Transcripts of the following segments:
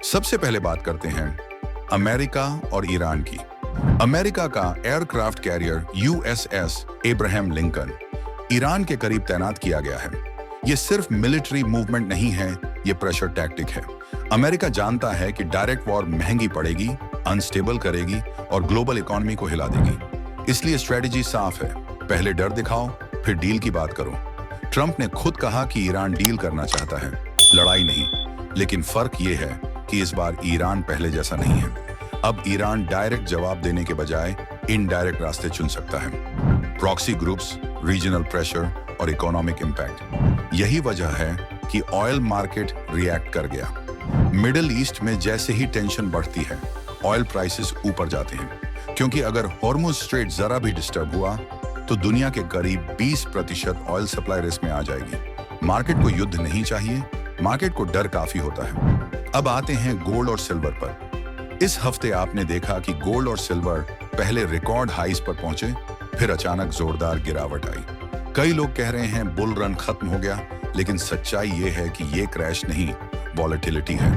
सबसे पहले बात करते हैं अमेरिका और ईरान की। अमेरिका का aircraft carrier USS Abraham Lincoln Iran के करीब तैनात किया गया है। ये सिर्फ मिलिट्री मूवमेंट नहीं है, ये प्रेशर टैक्टिक है। अमेरिका जानता है कि डायरेक्ट वॉर महंगी पड़ेगी, अनस्टेबल करेगी और ग्लोबल इकोनॉमी को हिला देगी। इसलिए स्ट्रेटेजी साफ है, पहले डर दिखाओ, फिर डील की बात करो। ट्रंप ने खुद कहा कि ईरान डील करना चाहता है, लड़ाई नहीं। लेकिन फर्क ये है कि इस बार ईरान पहले जैसा नहीं है। अब ईरान डायरेक्ट जवाब देने के बजाय इनडायरेक्ट रास्ते चुन सकता है। प्रॉक्सी ग्रुप्स, रीजनल प्रेशर और इकोनॉमिक इम्पैक्ट, यही वजह है कि ऑयल मार्केट रिएक्ट कर गया। मिडिल ईस्ट में जैसे ही टेंशन बढ़ती है, ऑयल प्राइसेस ऊपर जाते हैं, क्योंकि अगर हॉर्मुज स्ट्रेट जरा भी डिस्टर्ब हुआ तो दुनिया के करीब 20% ऑयल सप्लाई रिस्क में आ जाएगी। मार्केट को युद्ध नहीं चाहिए, मार्केट को डर काफी होता है। अब आते हैं गोल्ड और सिल्वर पर। इस हफ्ते आपने देखा कि गोल्ड और सिल्वर पहले रिकॉर्ड हाईज पर पहुंचे, फिर अचानक जोरदार गिरावट आई। कई लोग कह रहे हैं बुल रन खत्म हो गया, लेकिन सच्चाई ये है कि ये क्रैश नहीं, वॉलेटिलिटी है।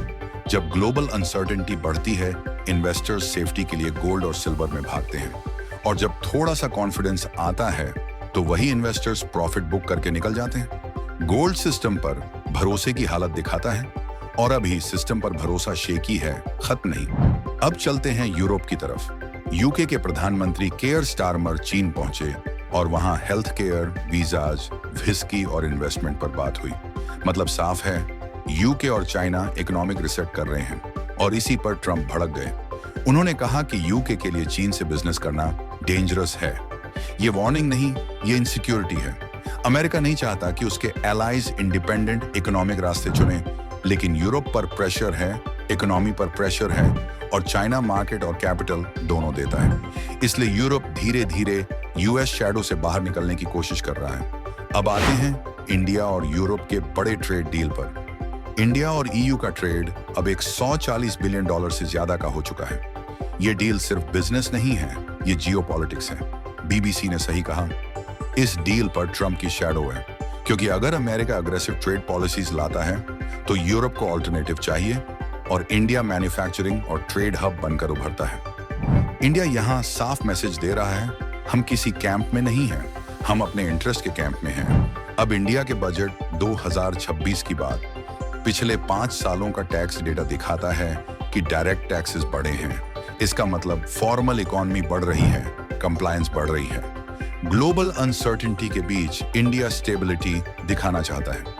जब ग्लोबल अनसर्टेनिटी बढ़ती है, इन्वेस्टर्स सेफ्टी के लिए गोल्ड और सिल्वर में भागते हैं, और जब थोड़ा सा कॉन्फिडेंस आता है तो वही इन्वेस्टर्स प्रॉफिट बुक करके निकल जाते हैं। गोल्ड सिस्टम पर भरोसे की हालत दिखाता है, और अभी सिस्टम पर भरोसा शेकी है, खत्म नहीं। अब चलते हैं यूरोप की तरफ। यूके के प्रधानमंत्री केयर स्टारमर चीन पहुंचे और वहां हेल्थ केयर, वीजाज, विस्की और इन्वेस्टमेंट पर बात हुई। मतलब साफ है, यूके और चाइना इकोनॉमिक रिसेट कर रहे हैं, और इसी पर ट्रंप भड़क गए। उन्होंने कहा कि यूके के लिए चीन से बिजनेस करना डेंजरस है। ये वार्निंग नहीं, ये इनसिक्योरिटी है। अमेरिका नहीं चाहता कि उसके एलाइज इंडिपेंडेंट इकोनॉमिक रास्ते चुने, लेकिन यूरोप पर प्रेशर है, इकोनॉमी पर प्रेशर है, और चाइना मार्केट और कैपिटल दोनों देता है। इसलिए यूरोप धीरे धीरे यूएस शैडो से बाहर निकलने की कोशिश कर रहा है। अब आते हैं इंडिया और यूरोप के बड़े ट्रेड डील पर। इंडिया और ईयू का ट्रेड अब एक $140 बिलियन से ज्यादा का हो चुका है। ये डील सिर्फ बिजनेस नहीं है, ये जियोपॉलिटिक्स है। बीबीसी ने सही कहा, इस डील पर ट्रंप की शैडो है, क्योंकि अगर अमेरिका अग्रेसिव ट्रेड पॉलिसीज लाता है तो यूरोप को ऑल्टरनेटिव चाहिए, और इंडिया मैन्युफैक्चरिंग और ट्रेड हब बनकर उभरता है। इंडिया यहां साफ मैसेज दे रहा है, हम किसी कैंप में नहीं हैं, हम अपने इंटरेस्ट के कैंप में हैं। अब इंडिया के बजट 2026 की बात, पिछले 5 सालों का टैक्स डेटा दिखाता है कि डायरेक्ट टैक्सेस बढ़े हैं। इसका मतलब फॉर्मल इकोनॉमी बढ़ रही है, कंप्लायंस बढ़ रही है। ग्लोबल अनसर्टेनिटी के बीच इंडिया स्टेबिलिटी दिखाना चाहता है।